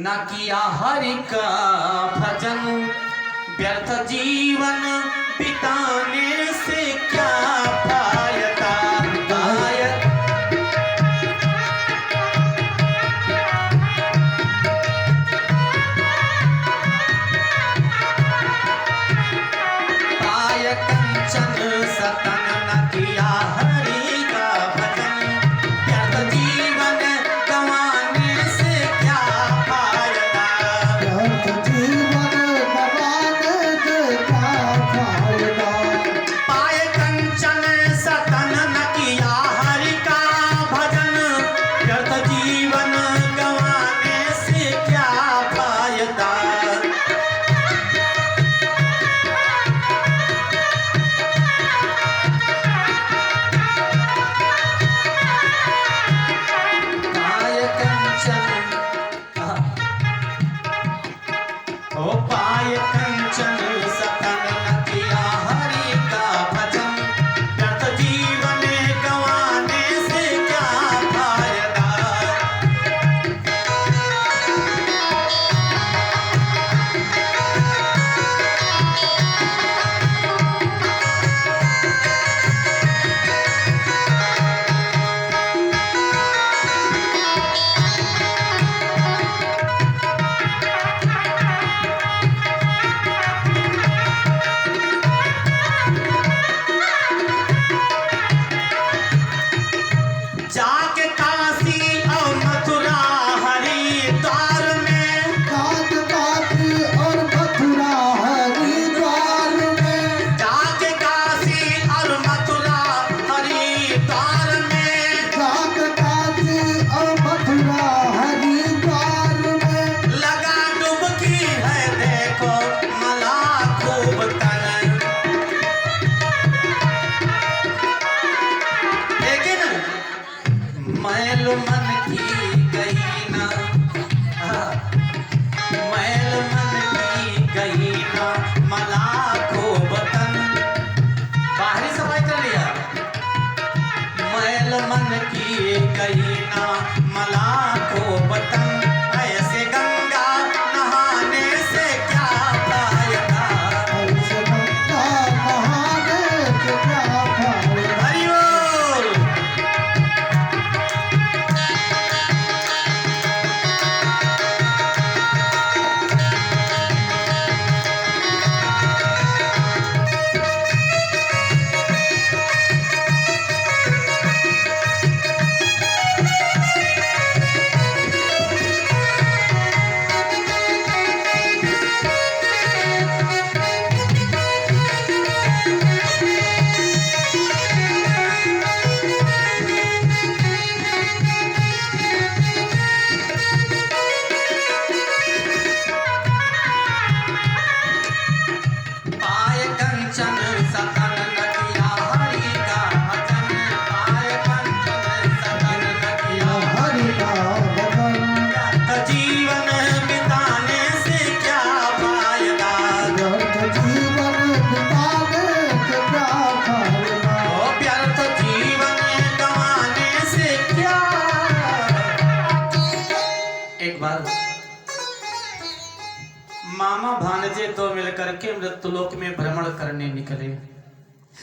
ना किया हरि का भजन, व्यर्थ जीवन बिताने से क्या फायदा। पाय कंचन सतन न किया हरि का भजन, व्यर्थ जीवन गंवाने से क्या फायदा। व्यर्थ जीवन गंवाने से क्या फायदा। पाय कंचन सतन न किया हरि का भजन, व्यर्थ जीवन गंवाने से क्या फायदा। पाय कंचन ओ पाय कंचन सतन न किया हरि का भजन, व्यर्थ जीवन गंवाने से क्या फायदा। जाके काशी और मथुरा हरिद्वार में, जाके काशी और मथुरा हरिद्वार में, जाके काशी और मथुरा हरिद्वार में, जाके काशी और मथुरा हरिद्वार में, लगा डुबकी है देखो मला खूब तरन। लेकिन मैल मन की गई ना, मैल मन की गई ना मला खूब तन। बाहरी सफाई कर लिया। मैल मन की गई ना मला खूब तन, ऐसे गंगा नहाने से क्या फायदा। ऐसे गंगा नहाने से क्या फायदा। हरि बोल। पाय कंचन सतन न किया हरि का भजन, पाय कंचन सतन न किया हरि का भजन। व्यर्थ जीवन बिताने से क्या फायदा। व्यर्थ जीवन बिताने से क्या फायदा। ओ व्यर्थ जीवन गंवाने से क्या। एक बार मामा भांजे दो मिलकर के मृत्युलोक में भ्रमण करने निकले।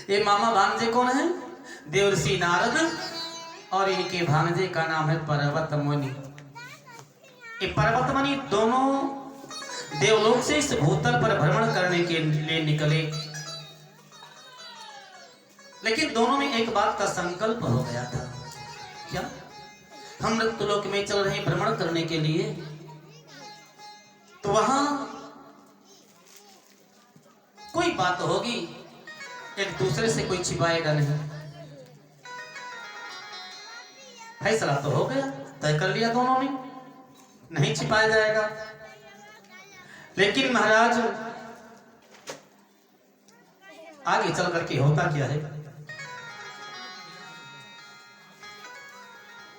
ये मामा भांजे कौन है? देवर्षि नारद और इनके भांजे का नाम है पर्वत मुनि। ये पर्वत मुनि दोनों देवलोक से इस भूतल पर भ्रमण करने के लिए निकले। लेकिन दोनों में एक बात का संकल्प हो गया था। क्या? हम मृत्युलोक में चल रहे भ्रमण करने के लिए, तो वहां कोई बात होगी, एक दूसरे से कोई छिपाएगा नहीं। फैसला तो हो गया, तय कर लिया दोनों ने, नहीं छिपाया जाएगा। लेकिन महाराज आगे चल करके होता क्या है,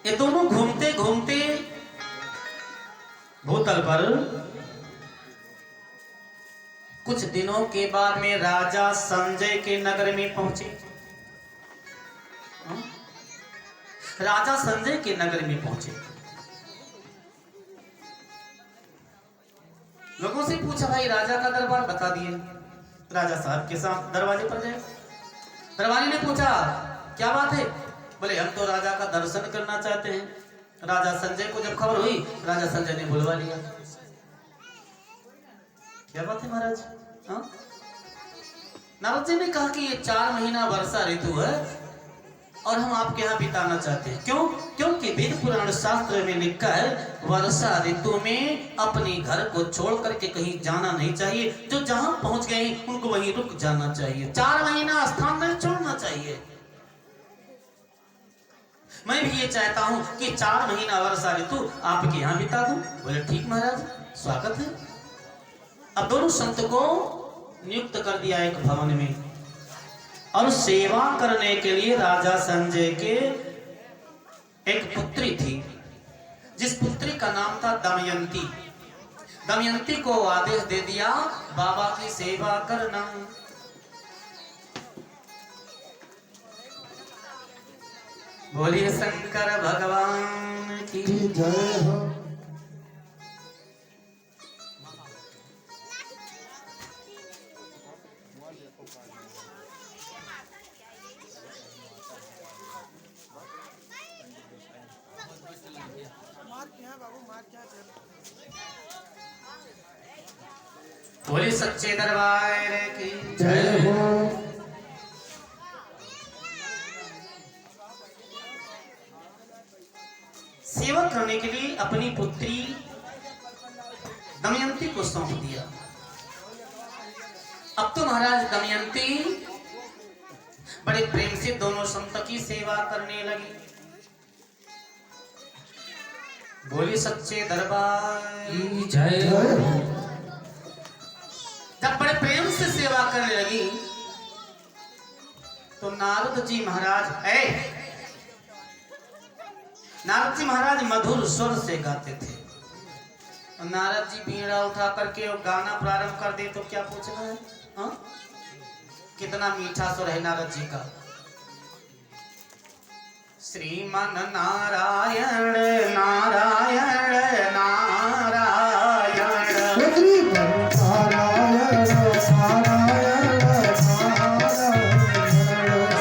ये दोनों घूमते घूमते भूतल पर कुछ दिनों के बाद में राजा संजय के नगर में पहुंचे। राजा संजय के नगर में पहुंचे। उनसे पूछा भाई राजा का दरबार बता दिए। राजा साहब के साथ दरवाजे पर गए। दरबारी ने पूछा क्या बात है? बोले हम तो राजा का दर्शन करना चाहते हैं। राजा संजय को जब खबर हुई, राजा संजय ने बुलवा लिया। क्या बात है महाराज? हाँ, नारद जी ने कहा कि ये 4 महीना वर्षा ऋतु है और हम आपके यहाँ बिताना चाहते हैं। क्यों? क्योंकि वेद पुराण शास्त्र में लिखा है वर्षा ऋतु में अपने घर को छोड़ करके कहीं जाना नहीं चाहिए। जो जहां पहुंच गए उनको वहीं रुक जाना चाहिए। 4 महीना स्थान नहीं छोड़ना चाहिए। मैं भी ये चाहता हूं कि 4 महीना वर्षा ऋतु आपके यहाँ बिता दूं। बोले ठीक महाराज, स्वागत है। अब दोनों संत को नियुक्त कर दिया एक भवन में और सेवा करने के लिए राजा संजय के एक पुत्री थी, जिस पुत्री का नाम था दमयंती। दमयंती को आदेश दे दिया बाबा की सेवा करना। बोलिए शंकर भगवान की जय हो। बोलिए सच्चे दरबार की जय हो। सेवा करने के लिए अपनी पुत्री दमयंती को सौंप दिया। अब तो महाराज दमयंती बड़े प्रेम से दोनों संत की सेवा करने लगी। बोली सच्चे दरबार की जय हो। जब बड़े प्रेम से सेवा करने लगी तो नारद जी महाराज मधुर स्वर से गाते थे। नारद जी बीड़ा उठा करके और गाना प्रारंभ कर दे तो क्या पूछना है? हाँ? कितना मीठा स्वर है नारद जी का। श्रीमन नारायण नारायण नारायण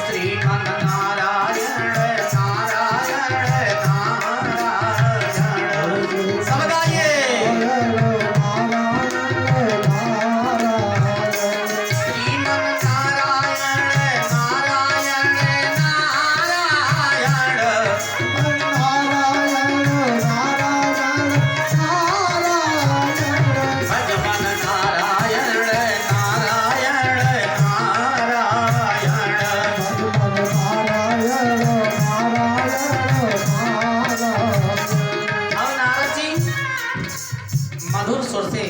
श्रीमन नारायण नारायण नारायण। सब गाइए। श्रीमन नारायण नारायण भगवान नारायण नारायण नारायण। अब नारद जी मधुर स्वर से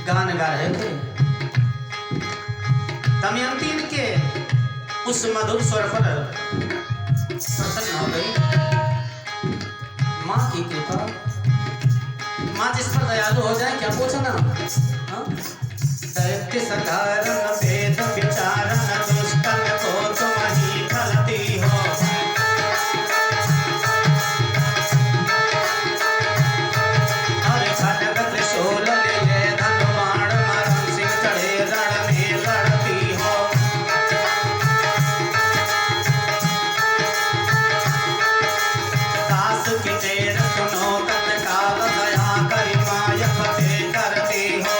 गान गा रहे थे। दमयंती के उस मधुर स्वर पर प्रसन्न हो गई। माँ की कृपा, माँ जिस पर दयालु हो जाए, क्या पूछा ना? दैत्य साधारण वेद विचारण दुष्टन को तुम ही फलती हो। और खड्ग त्रिशूल लिए धनु बाण मरण सिंह चढ़े रण में लड़ती हो। दास की देर सुनो तत्काल दया करी माय फतेह करती हो।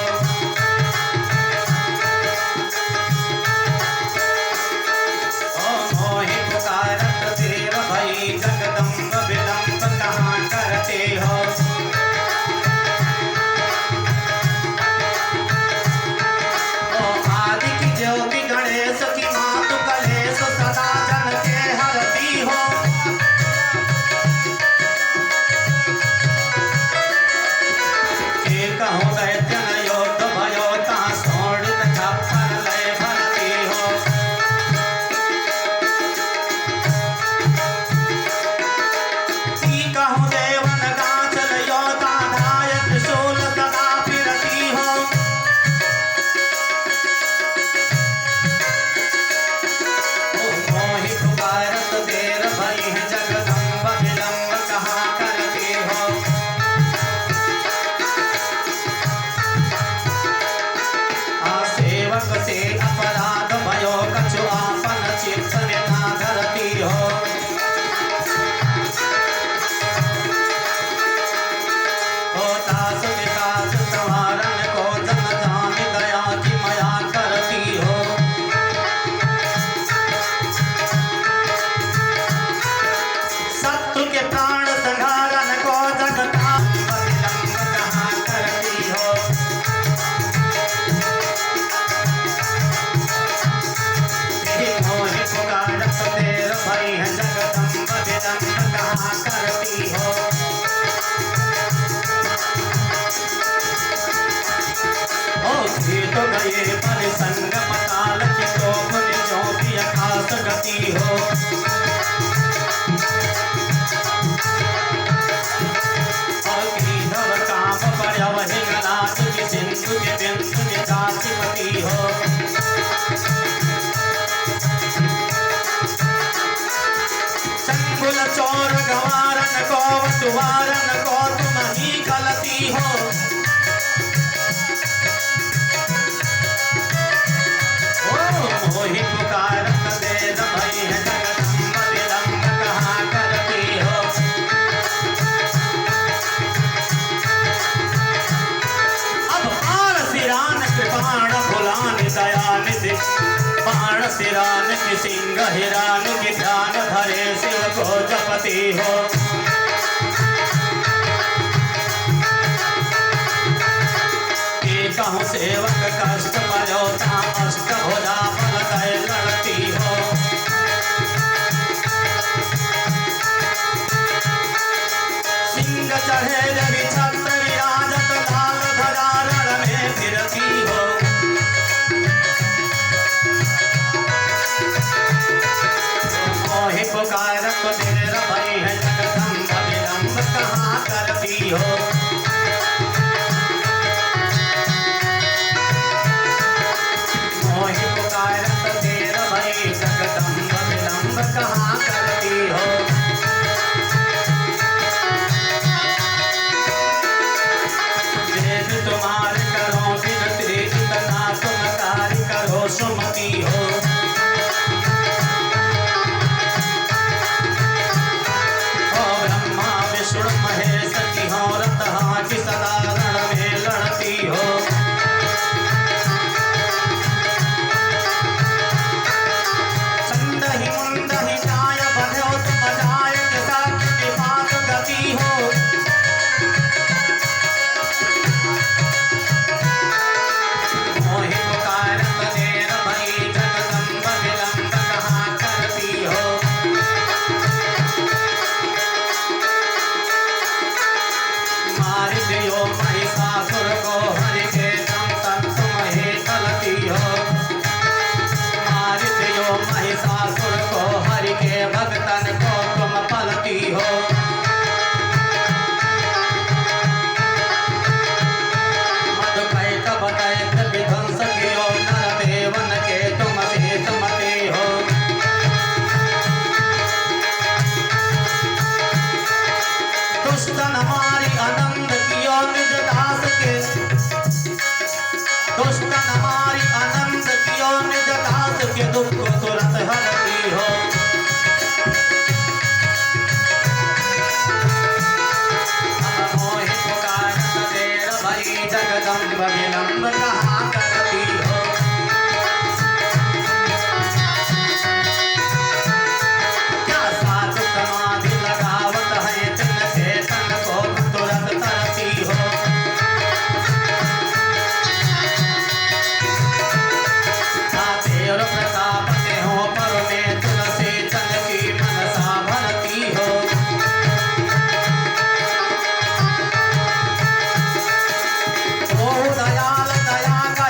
विकास विकास संवारन को जन जान दया की माया करती हो। शत्रु के प्राण संहारन को जगता विलंब कहाँ करती हो। मोहि पुकारत देर भई है जगदम्ब विलंब कहाँ करती हो। तो गए पर संग पताल की तो मुनि जो भी आकाश गति हो। और गिरिधर काम पर वही गलास की सिंधु के बिंदु की काशीपति हो। चंगुल चोर गवारन को तुवारन को तुम ही गलती हो। मोहि पुकारत देर भई है जगदम्ब विलंब कहाँ करती हो। अब बाण सिरान कृपाण भुलान दया निधि बाण सिरान की सिंह हिरान की ध्यान धरे शिव को जपती हो। कहूँ सेवक कष्ट परोता अष्ट भुजा फल कह लड़ती हो। सिंह चढ़े रवि छत्र विराजत लाल ध्वजा रण में फिरती हो। मोहि पुकारत देर भई है जगदम्ब विलंब कहाँ करती हो। मोहि पुकारत देर भई जगदम्ब विलंब कहाँ करती हो। वेद तुम्हार करो विनती इतना तुम कार्य करो सुमति हो। ओ ब्रह्मा विष्णु महेश की हो रत की सदा रण में लड़ती हो। महिषासुर को हरि के दम तक तुम ही चलती हो। मार दियो महिषासुर को हरि के भक्तन को तुम पलती हो। मधुकैटभ दैत विध्वंस कियो नर देवन के तुम हितमती हो। दुष्टन हमारी आनंद कियो निज दास के। दुष्टन हमारी आनंद कियो निज दास के दुख को तुरंत हरती हो। मोहि पुकारत देर भई जगदम्ब विलंब कहाँ करती हो। क्या साधु समाधि लगावत है तिनके तन को तुरंत तरती हो। प्रताप के हो पर में तुलसी चंद की मनसा भरती हो। ओ दयाल दया का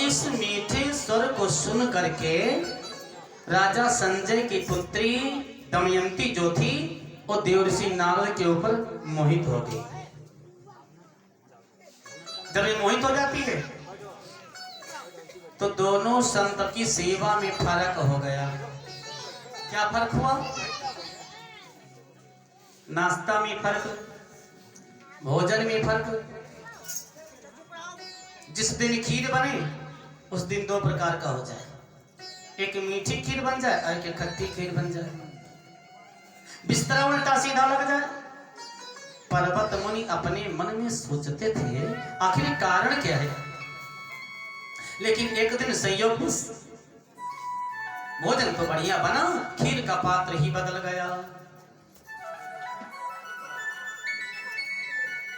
इस मीठे स्वर को सुन करके राजा संजय की पुत्री दमयंती जो थी वो देवर्षि नारद के ऊपर मोहित हो गई। जब ये मोहित हो जाती है तो दोनों संत की सेवा में फर्क हो गया। क्या फर्क हुआ? नाश्ता में फर्क, भोजन में फर्क। जिस दिन खीर बने उस दिन दो प्रकार का हो जाए, एक मीठी खीर बन जाए और एक खट्टी खीर बन जाए। बिस्तरा उल्टा सीधा लग जाए। पर्वत मुनि अपने मन में सोचते थे आखिर कारण क्या है, लेकिन एक दिन संयोग भोजन तो बढ़िया बना, खीर का पात्र ही बदल गया।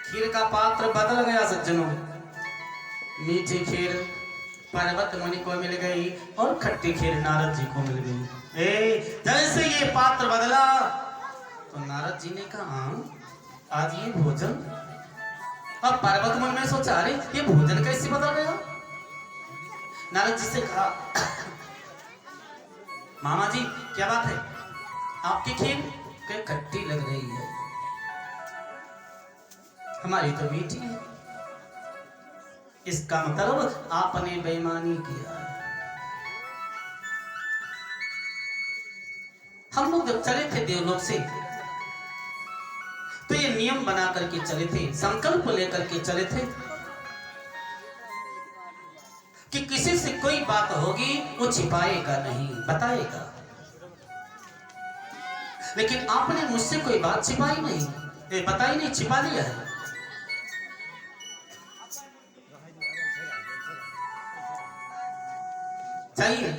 खीर का पात्र बदल गया सज्जनों। मीठी खीर पर्वत मुनि को मिल गई और खट्टी खीर नारद जी को मिल गई। जैसे ये पात्र बदला तो नारद जी ने कहा आज ये भोजन, अब पर्वत मुनि ने सोचा अरे ये भोजन कैसे बदल गया। नारद जी से कहा मामा जी क्या बात है, आपकी खीर क्या खट्टी लग रही है, हमारी तो मीठी है। इसका मतलब आपने बेईमानी किया है। हम लोग जब चले थे देवलोक से तो ये नियम बना करके चले थे, संकल्प लेकर के चले थे कि किसी से कोई बात होगी वो छिपाएगा नहीं, बताएगा। लेकिन आपने मुझसे कोई बात छिपाई नहीं, बताई नहीं, छिपा लिया है। चाहिए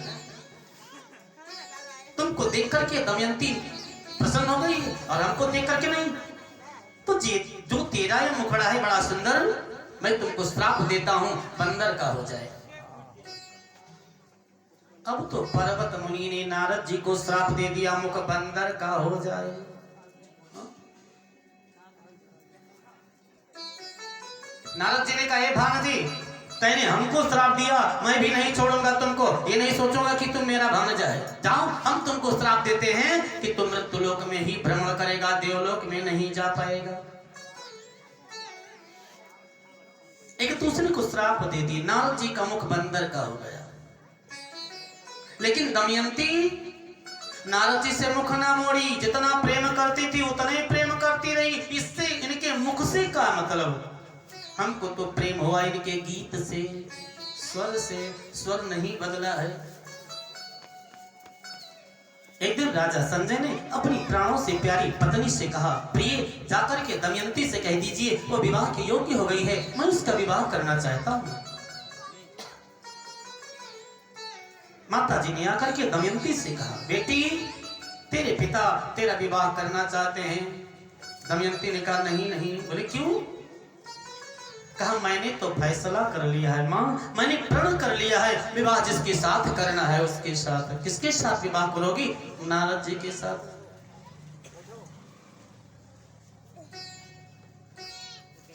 तुमको देख करके दमयंती प्रसन्न हो गई और हमको देख करके नहीं। तो जो तेरा ये मुखड़ा है बड़ा सुंदर, मैं तुमको श्राप देता हूं बंदर का हो जाए। अब तो पर्वत मुनि ने नारद जी को श्राप दे दिया मुख बंदर का हो जाए। नारद जी ने कहा भानजी तैने हमको श्राप दिया, मैं भी नहीं छोड़ूंगा तुमको, ये नहीं सोचूंगा कि तुम मेरा भांजा है। जाओ हम तुमको श्राप देते हैं कि तुम मृत्युलोक में ही भ्रमण करेगा, देवलोक में नहीं जा पाएगा। एक दूसरे को श्राप दे दी, नारद जी का मुख बंदर का हो गया। लेकिन दमयंती नारद जी से मुख ना मोड़ी, जितना प्रेम करती थी उतना ही प्रेम करती रही। इससे इनके मुख से क्या मतलब, हमको तो प्रेम हुआ इनके गीत से, स्वर से, स्वर नहीं बदला है। एक दिन राजा संजय ने अपनी प्राणों से प्यारी पत्नी से कहा प्रिय जाकर के दमयंती से कह दीजिए वो विवाह के योग्य हो गई है, मैं उसका विवाह करना चाहता हूं। माता जी ने आकर के दमयंती से कहा बेटी तेरे पिता तेरा विवाह करना चाहते हैं। दमयंती ने कहा नहीं नहीं। बोले क्यों? कहा मैंने तो फैसला कर लिया है मां, मैंने प्रण कर लिया है विवाह जिसके साथ करना है उसके साथ। किसके साथ विवाह करोगी? नारद जी के साथ।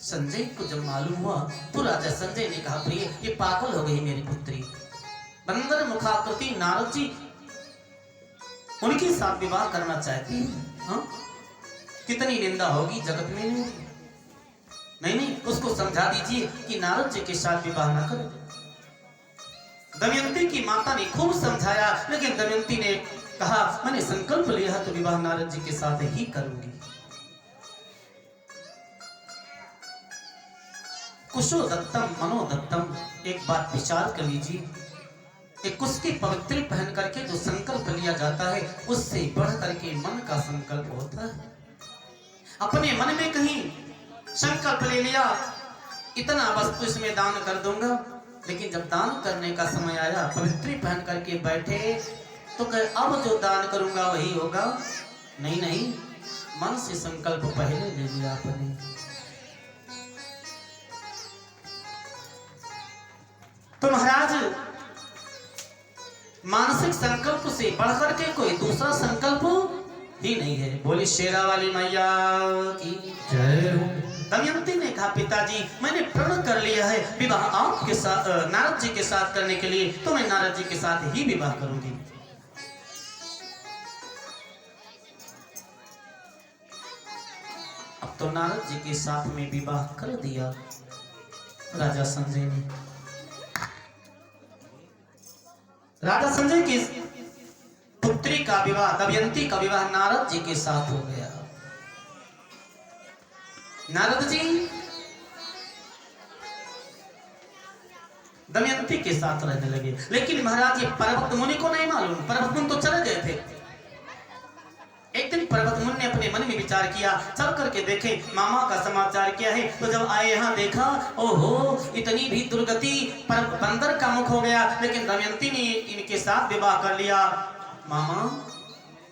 संजय को जब मालूम हुआ तो राजा संजय ने कहा प्रिय ये पागल हो गई मेरी पुत्री, बंदर मुखाकृति नारद जी उनके साथ विवाह करना चाहती है। हाँ? कितनी निंदा होगी जगत में। नहीं नहीं उसको समझा दीजिए कि नारद जी के साथ विवाह न करो। दमयंती की माता ने खूब समझाया लेकिन दमयंती ने कहा मैंने संकल्प लिया तो विवाह नारद जी के साथ ही करूंगी। कुशो दत्तम मनोदत्तम, एक बात विचार कर लीजिए, एक कुश की पवित्री पहन करके जो संकल्प लिया जाता है उससे बढ़ करके मन का संकल्प होता है। अपने मन में कहीं संकल्प ले लिया इतना वस्तु इसमें दान कर दूंगा, लेकिन जब दान करने का समय आया पवित्री पहन करके बैठे तो कहे अब जो दान करूंगा वही होगा। नहीं नहीं मन से संकल्प पहले ले लिया आपने। तो महाराज मानसिक संकल्प से बढ़कर के कोई दूसरा संकल्प ही नहीं है। बोली शेरा वाली मैया की जय हो। दमयंती ने कहा पिताजी मैंने प्रण कर लिया है विवाह आपके साथ नारद जी के साथ करने के लिए, तो मैं नारद जी के साथ ही विवाह करूंगी। अब तो नारद जी के साथ में विवाह कर दिया राजा संजय ने। राजा संजय की पुत्री का विवाह, दमयंती का विवाह नारद जी के साथ हो गया। नारद जी दमयंती के साथ रहने लगे, लेकिन महाराज ये पर्वत मुनि को नहीं मालूम। पर्वत मुनि तो चले गए थे। एक दिन पर्वत मुनि ने अपने मन में विचार किया, चल करके देखे मामा का समाचार क्या है। तो जब आए यहाँ देखा, ओहो इतनी भी दुर्गति, पर बंदर का मुख हो गया, लेकिन दमयंती ने इनके साथ विवाह कर लिया। मामा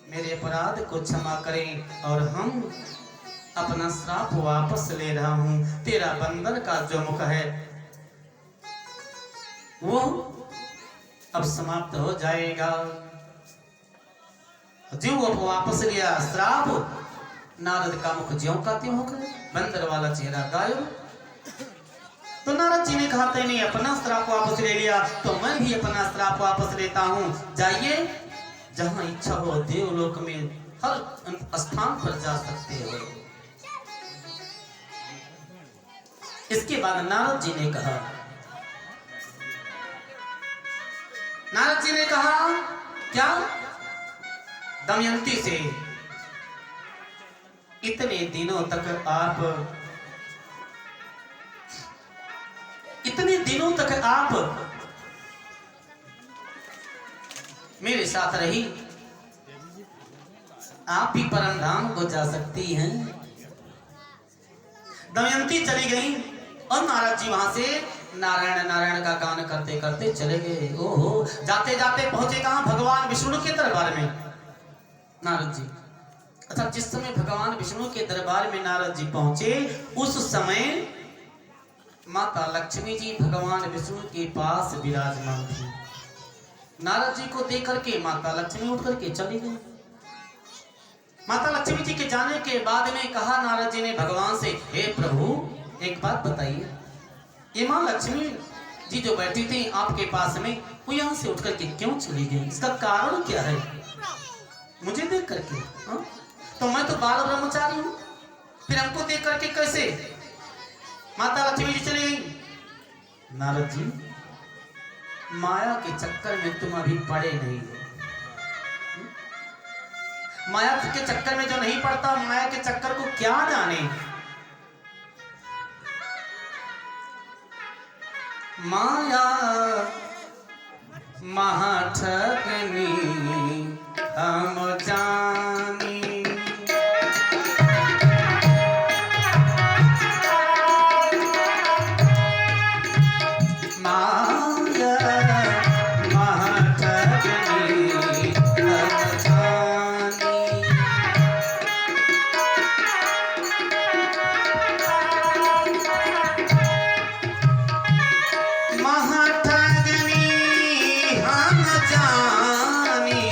मेरे अपराध को क्षमा करें और हम अपना श्राप वापस ले रहा हूं। तेरा बंदर का जो मुख है वो अब समाप्त हो जाएगा। जो अब वापस लिया श्राप, नारद का मुख ज्यों का त्यों हो गया, बंदर वाला चेहरा गायब। तो नारद जी ने कहा तेने अपना श्राप वापस ले लिया, तो मैं भी अपना श्राप वापस लेता हूं। जाइए जहां इच्छा हो देवलोक में हर स्थान पर जा सकते हो। इसके बाद नारद जी ने कहा, नारद जी ने कहा क्या दमयंती से इतने दिनों तक आप मेरे साथ रही, आप भी परम धाम को जा सकती हैं। दमयंती चली गई और नारद जी वहां से नारायण नारायण का गान करते करते चले गए। ओहो जाते जाते पहुंचे कहां, भगवान विष्णु के दरबार में नारद जी। अच्छा जिस समय भगवान विष्णु के दरबार में नारद जी पहुंचे, उस समय माता लक्ष्मी जी भगवान विष्णु के पास विराजमान थी। नारद जी को देख करके माता लक्ष्मी उठ करके चली गई। माता लक्ष्मी जी के जाने के बाद में कहा नारद जी ने भगवान से, हे प्रभु एक बात बताइए, ये मां लक्ष्मी जी जो बैठी थी आपके पास में, वो यहाँ से उठ करके क्यों चली गई? इसका कारण क्या है? मुझे देख करके हा? तो मैं तो बाल ब्रह्मचारी हूं, फिर हमको देख करके कैसे माता लक्ष्मी जी चली गई? नारद जी माया के चक्कर में तुम अभी पड़े नहीं हो। माया के चक्कर में जो नहीं पड़ता, माया के चक्कर को क्या जाने। माया महाठगनी हम जानी, माया महाठगनी हम जानी। महाठगनी हम जानी,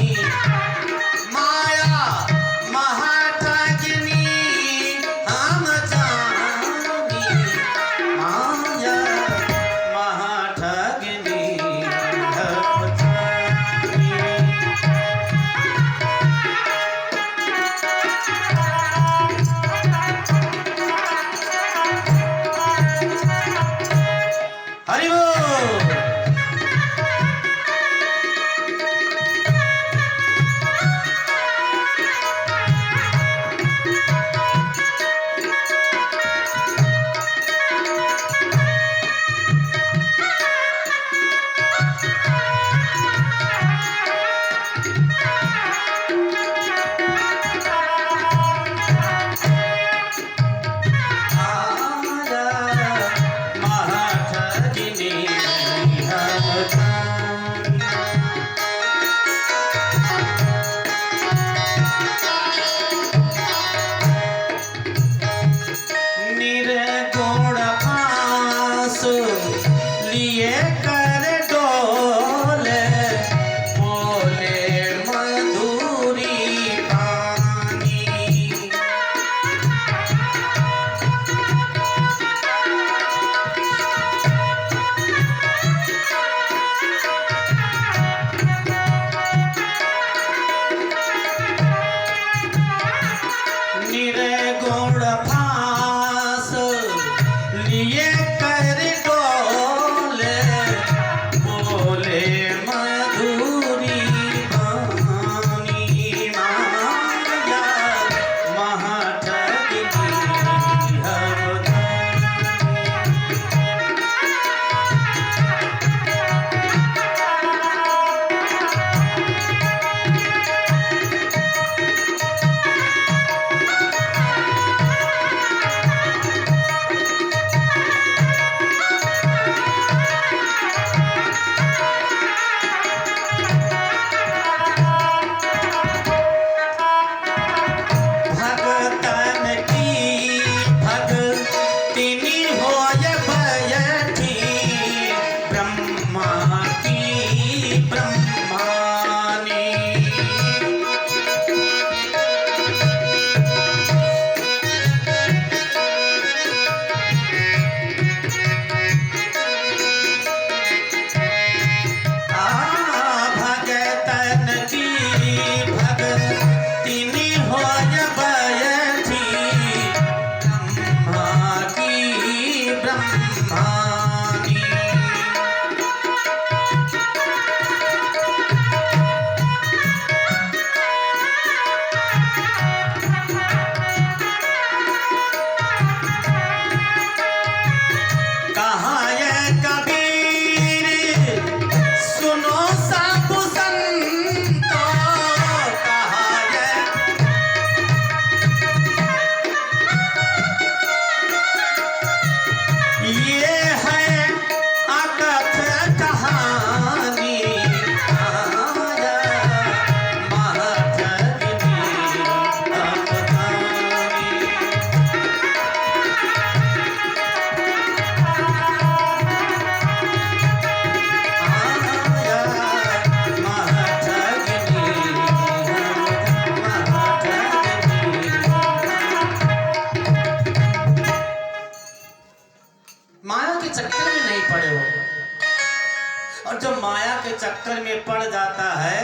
आता है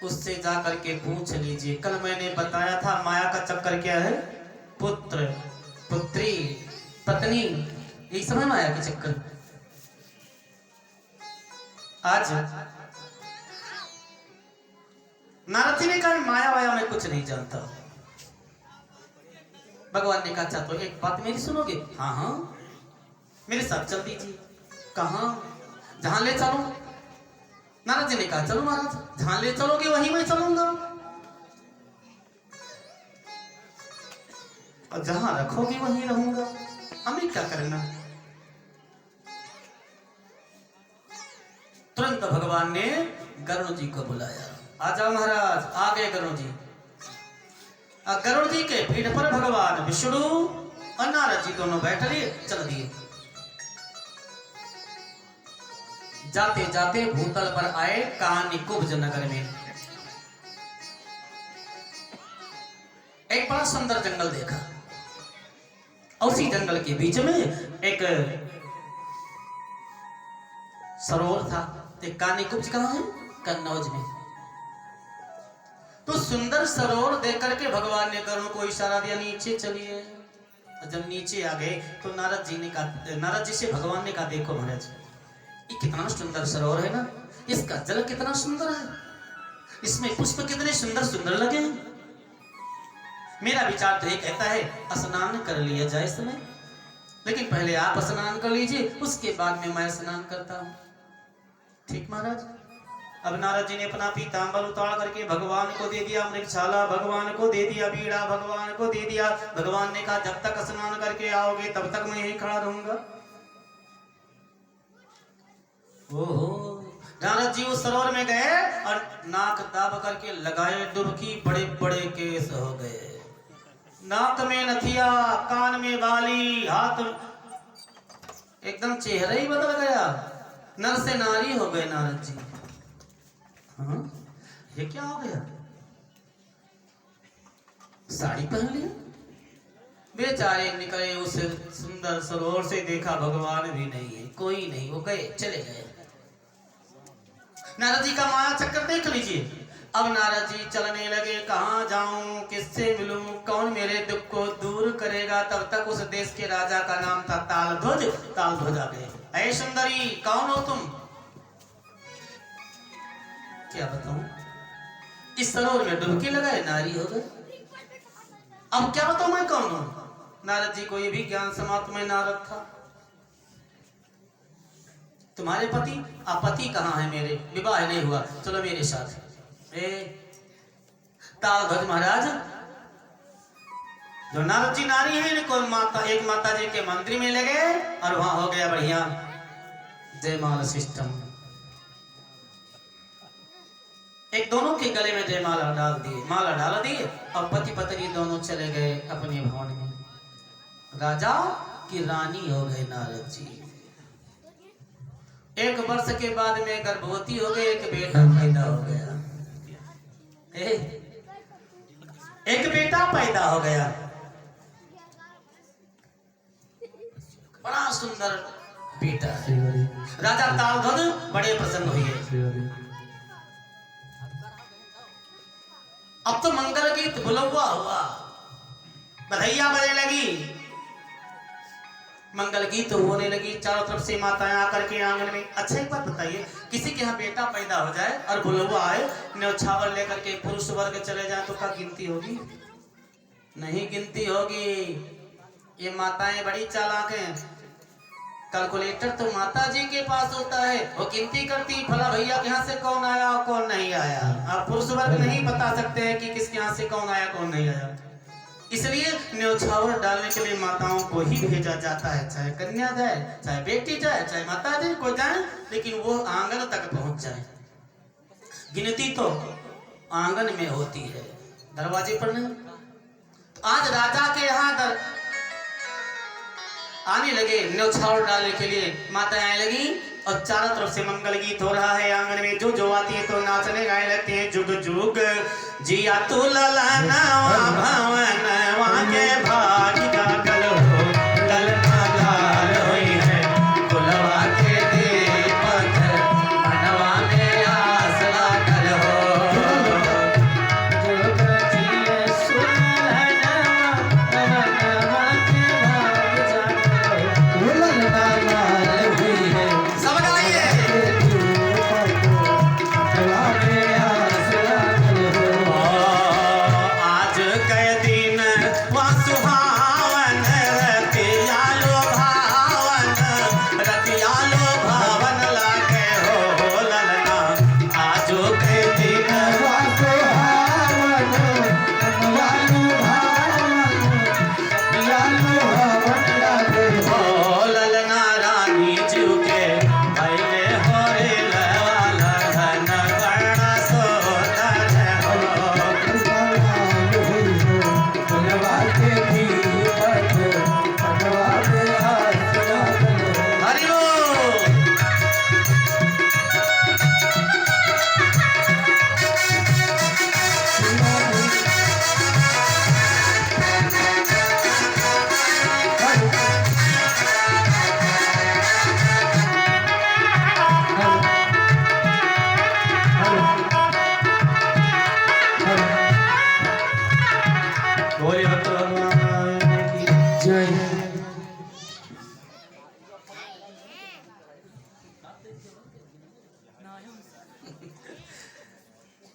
उससे जाकर के पूछ लीजिए। कल मैंने बताया था माया का चक्कर क्या है, पुत्र पुत्री पत्नी, एक समय माया के चक्कर। आज नारद जी ने कहा माया वाया मैं कुछ नहीं जानता। भगवान ने कहा अच्छा तो एक बात मेरी सुनोगे? हाँ हाँ मेरे साथ चल दीजिए। कहाँ? जहां ले चलो। नारद जी ने कहा चलो महाराज, जहां ले चलोगे वहीं मैं चलूंगा, और जहां रखोगे वहीं रहूंगा, हमें क्या करना। तुरंत भगवान ने गरुड़ जी को बुलाया। आ जाओ महाराज। आ गए गरुड़ जी। गरुड़ जी के पीठ पर भगवान विष्णु और नारद जी दोनों बैठ लिए, चल दिए। जाते जाते भूतल पर आए कानिकुब्ज नगर में। एक बड़ा सुंदर जंगल देखा, और उसी जंगल के बीच में एक सरोवर था। एक कानिकुब्ज कहाँ है? कन्नौज में। तो सुंदर सरोवर देख करके भगवान ने गरुड़ को इशारा दिया, नीचे चलिए। जब नीचे आ गए तो नारद जी से भगवान ने कहा देखो महाराज, ये कितना सुंदर सरोवर है ना, इसका जल कितना सुंदर है, इसमें पुष्प कितने सुंदर सुंदर लगे हैं। मेरा विचार तो ये कहता है स्नान कर लिया जाए इस समय, लेकिन पहले आप स्नान कर लीजिए, उसके बाद में मैं स्नान करता हूं। ठीक महाराज। अब नारद जी ने अपना पीतांबर उतार करके भगवान को दे दिया, मृगशाला भगवान को दे दिया, बीड़ा भगवान को दे दिया। भगवान ने कहा जब तक स्नान करके आओगे तब तक मैं यहीं खड़ा रहूंगा। ओहो, नारद जी उस सरोवर में गए और नाक दाब करके लगाए डुबकी, बड़े बड़े केस हो गए, नाक में नथिया, कान में बाली, हाथ एकदम चेहरा ही बदल गया, नर से नारी हो गए नारद जी। हाँ, ये क्या हो गया? साड़ी पहन लिया। बेचारे निकले उस सुंदर सरोवर से, देखा भगवान भी नहीं है, कोई नहीं, वो गए, चले गए। नारद जी का माया चक्कर देख लीजिए। अब नारद जी चलने लगे, कहाँ जाऊं, किससे मिलूं, कौन मेरे दुख को दूर करेगा। तब तक उस देश के राजा का नाम था तालध्वज। तालध्वज आ गए। ऐ सुंदरी, कौन हो तुम? क्या बताऊं, इस सरोवर में डुबकी लगाए नारी हो गए। अब क्या बताऊं मैं कौन हूं? नारद जी को ये भी ज्ञान समाप्त में नारद था। तुम्हारे पति? पति कहाँ है मेरे? विवाह नहीं हुआ, चलो मेरे साथ। तालध्वज महाराज, जो नारद जी नारी है, इनको माता, एक माता जी के मंदिर में ले गए और वहां हो गया बढ़िया जयमाला सिस्टम। एक दोनों के गले में जयमाला डाल दिए, माला डाल दिए, और पति पत्नी दोनों चले गए अपने भवन में। राजा की रानी हो गए नारद जी। एक वर्ष के बाद में गर्भवती हो गई, एक बेटा पैदा हो गया। एक बेटा पैदा हो गया, बड़ा सुंदर बेटा है। राजा तालध्वज बड़े प्रसन्न हुए। अब तो मंगल गीत बुलवा हुआ, बधाइयां बजने लगी, मंगल गीत होने लगी, चारों तरफ से माताएं आकर के आंगन में। अच्छा एक बात बताइए, किसी के यहाँ बेटा पैदा हो जाए और बुलवा आए, न्यौछावर लेकर के पुरुष वर्ग चले जाए तो क्या गिनती होगी? नहीं गिनती होगी। ये माताएं बड़ी चालाक हैं। कैलकुलेटर तो माता जी के पास होता है, वो गिनती करती फला भैया के यहाँ से कौन आया और कौन नहीं आया। आप पुरुष वर्ग नहीं बता सकते हैं कि किसके यहाँ से कौन आया कौन नहीं आया। इसलिए न्यौछावर डालने के लिए माताओं को ही भेजा जाता है, चाहे कन्या जाए, चाहे बेटी जाए, चाहे माता जी को जाए, लेकिन वो आंगन तक पहुंच जाए। गिनती तो आंगन में होती है, दरवाजे पर नहीं। तो आज राजा के यहाँ आने लगे न्यौछावर डालने के लिए, माताएं आने लगी और चारों तरफ से मंगल गीत हो रहा है। आंगन में जो आती है तो नाचने गाने लगते हैं। जुग जुग जिया तू ललाना भवन वाके भाग जागल हो, ललना लाल होई है गुलवा के दीपक मनवा में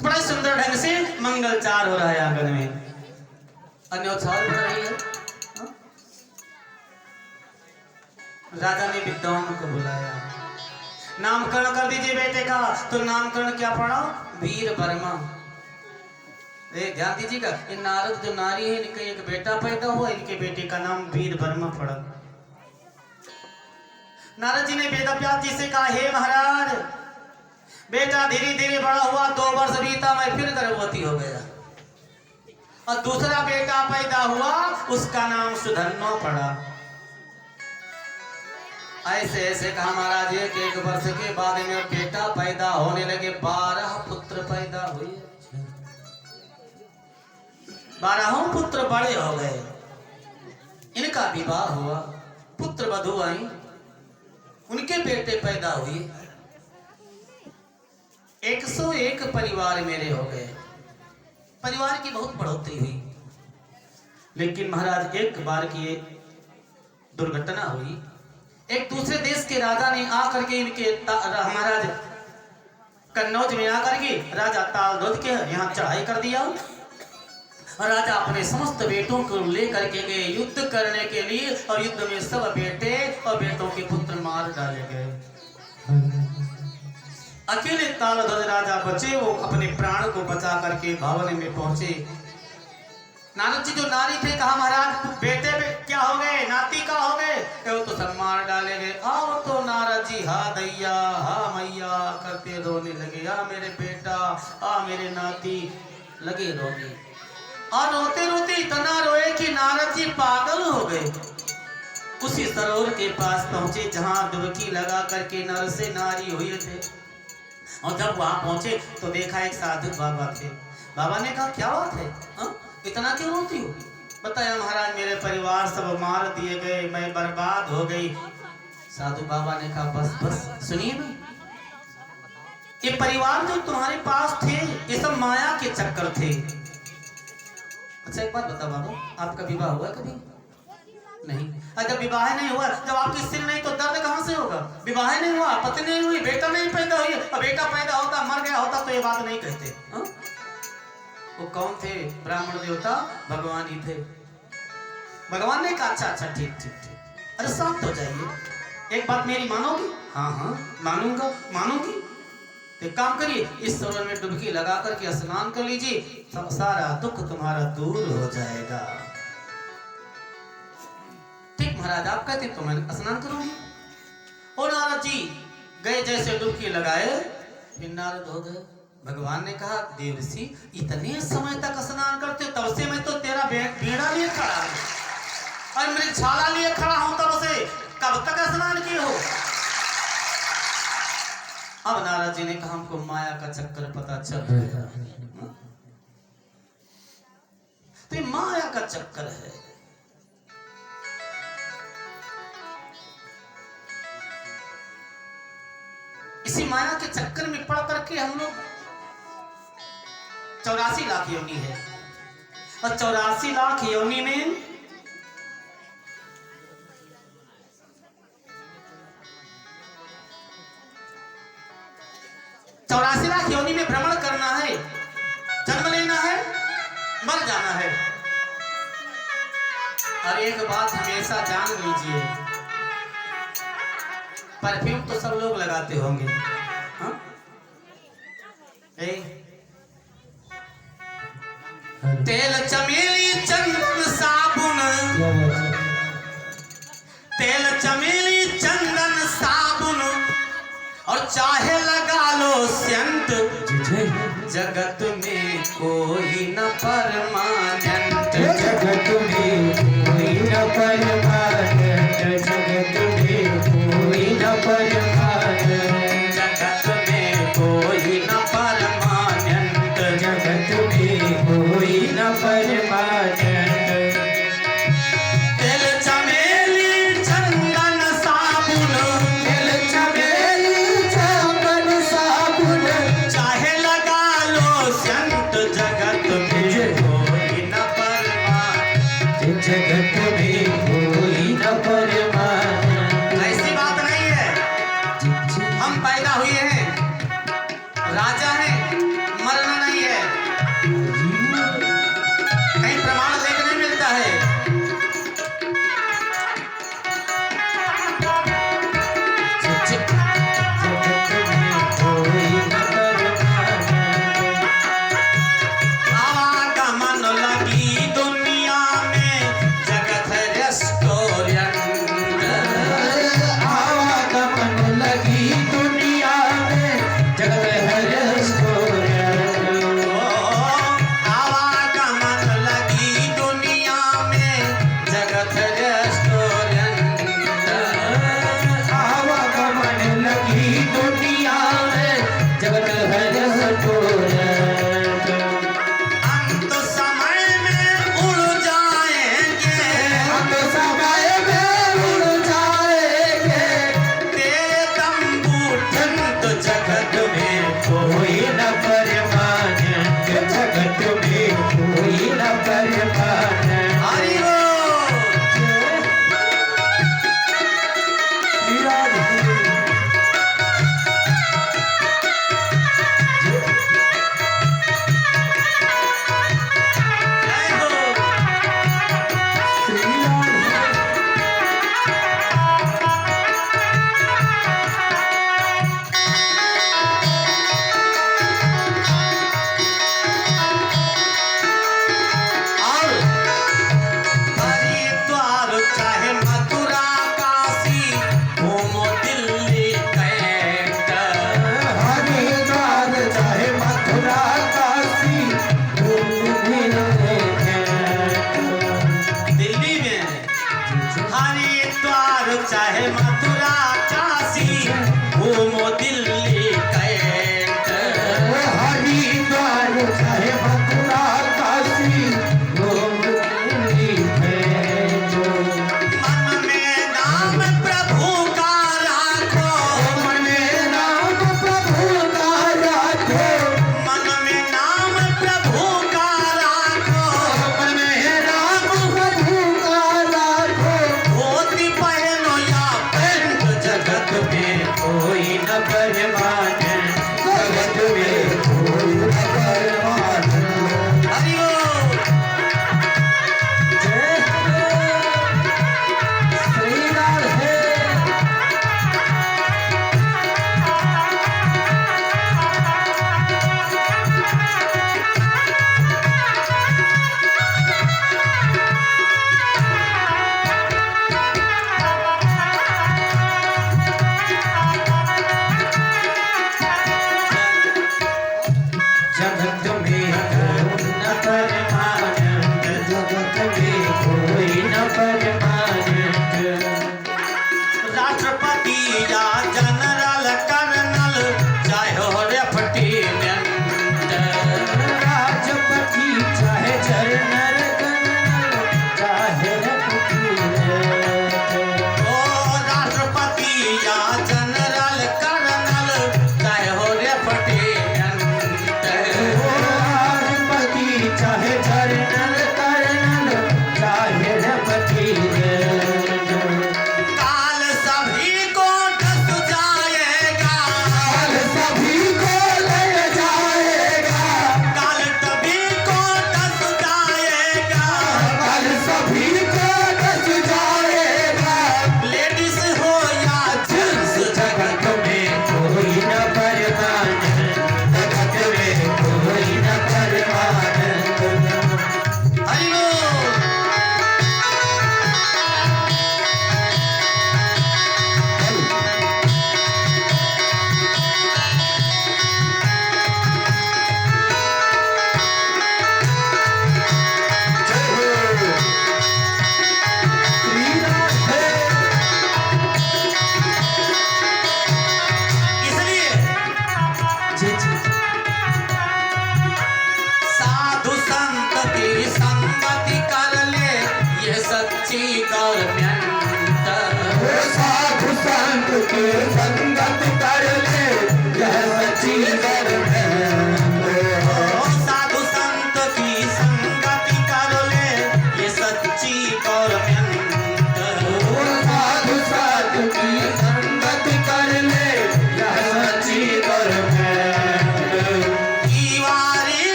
बड़े सुंदर ढंग से मंगलचार हो रहा है आंगन में, अन्योछाल हो रही है। हाँ? राजा ने विद्वान को बुलाया, नामकरण कर दीजिए बेटे का। तो नामकरण क्या पड़ा? वीर वर्मा। ध्यान दीजिएगा, ये नारद जो नारी है, इनका एक बेटा पैदा हुआ, इनके बेटे का नाम वीर वर्मा पड़ा। नारद जी ने वेद व्यास जी से कहा, हे महाराज, बेटा धीरे धीरे बड़ा हुआ, 2 वर्ष बीता, मैं फिर गर्भवती हो गया, और दूसरा बेटा पैदा हुआ, उसका नाम सुधन्नो पड़ा। ऐसे ऐसे कहा महाराज, 1 वर्ष के बाद में बेटा पैदा होने लगे, 12 पुत्र पैदा हुए। 12 पुत्र बड़े हो गए, इनका विवाह हुआ, पुत्र वधू आई, उनके बेटे पैदा हुए। 101 परिवार मेरे हो गए, परिवार की बहुत बढ़ोतरी हुई। लेकिन महाराज एक बार की दुर्घटना हुई। एक दूसरे देश के राजा ने आकर के इनके महाराज कन्नौज में आकर के राजा तालध्वज के यहाँ चढ़ाई कर दिया। राजा अपने समस्त बेटों को लेकर के गए युद्ध करने के लिए, और युद्ध में सब बेटे और बेटों के पुत्र मार डाले गए। अकेले तालध्वज राजा बचे, वो अपने प्राण को बचा करके भवन में पहुंचे। नारद जी जो नारी थे, कहा महाराज बेटे क्या हो गए, नाती का हो गए? वो तो सब मार डाले गए। आओ तो नारद जी हा दैया हा मैया करते रोने लगे, आ मेरे बेटा, आ मेरे नाती, लगे रोने। और रोते रोते इतना रोए कि नारद जी पागल हो गए। उसी सरोवर के पास पहुंचे जहां डुबकी लगा करके नर से नारी हुए थे। और जब वहां पहुंचे तो देखा एक साधु बाबा थे। बाबा ने कहा क्या बात है, हा? इतना क्यों रोती हो? बताया महाराज मेरे परिवार सब मार दिए गए, मैं बर्बाद हो गई। साधु बाबा ने कहा बस बस सुनिए ना, ये परिवार जो तुम्हारे पास थे ये सब माया के चक्कर थे। अच्छा एक बात बताओ बाबू, आपका विवाह हुआ कभी? नहीं। अगर विवाह नहीं हुआ, जब आपकी सिर नहीं तो दर्द कहां से होगा? विवाह नहीं हुआ, पत्नी नहीं हुई, बेटा नहीं पैदा हुई, और बेटा पैदा होता मर गया होता तो ये बात नहीं कहते। हा? वो कौन थे? ब्राह्मण देवता भगवान ही थे। भगवान ने कहा अच्छा अच्छा ठीक ठीक ठीक, अरे शांत हो जाइए, एक बात मेरी मानोगी? हाँ हाँ मानूंगा, मानूंगी। तो एक काम करिए, इस सरोवर में डुबकी लगा करके स्नान कर लीजिए, सारा दुख तुम्हारा दूर हो जाएगा। ठीक महाराज आप कहते तो मैं स्नान करूंगी। और नारद जी गए, जैसे डुबकी लगाए फिर नारद हो गए। भगवान ने कहा देवर्षि इतने समय तक स्नान करते हो, तब से मैं तो तेरा बेड़ा लिए खड़ा हूं और मेरी छाला लिए खड़ा हूं, तब से कब तक स्नान किए हो? अब नारद जी ने कहा हमको माया का चक्कर पता चल गया। तो ये माया का चक्कर है। इसी माया के चक्कर में पड़ करके हम लोग 84 लाख योनि है, और 84 लाख योनि में भ्रमण करना है, जन्म लेना है, मर जाना है। और एक बात हमेशा जान लीजिए, परफ्यूम तो सब लोग लगाते होंगे, हाँ? तेल चमेली चंदन साबुन, तेल चमेली चंदन साबुन, और चाहे लगा लो सेंट, जगत में कोई न परमानेंट, जगत में कोई न परमानेंट, जगत में कोई न परमानेंट, जगत में कोई न परमानेंट, जगत में कोई न परमानेंट। तेल चमेली चंदन साबुन, तेल चमेली चंदन साबुन, चाहे लगा लो सेंट, जगत में कोई न परमानेंट, जगत में कोई न परमानेंट। ऐसी बात नहीं है। राजा है, मरना नहीं है। कहीं प्रमाण देखने मिलता है। आवागमन लगी दुनिया में जगत है रेस्टोरेंट। आवागमन लगी दुनिया में जगत है रेस्टोरेंट।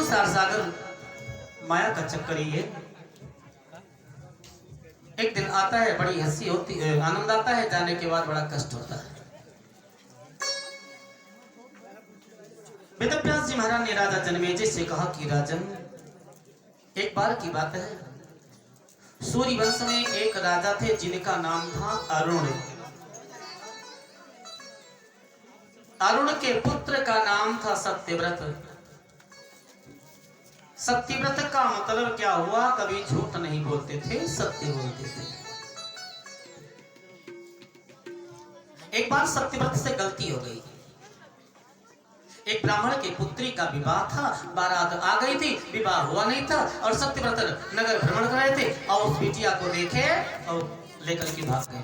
संसार सागर माया का चक्कर ही है। एक दिन आता है, बड़ी हंसी होती है, आनंद आता है, जाने के बाद बड़ा कष्ट होता है। वेदव्यास जी महाराज ने राजा जनमेजय से कहा कि राजन, एक बार की बात है, सूर्य वंश में एक राजा थे जिनका नाम था अरुण। अरुण के पुत्र का नाम था सत्यव्रत। सत्यव्रत का मतलब क्या हुआ? कभी झूठ नहीं बोलते थे, सत्य बोलते थे। एक बार सत्यव्रत से गलती हो गई। एक ब्राह्मण की पुत्री का विवाह था, बारात आ गई थी, विवाह हुआ नहीं था और सत्यव्रत नगर भ्रमण कर रहे थे और उस बिटिया को देखे और लेकर के भाग गए।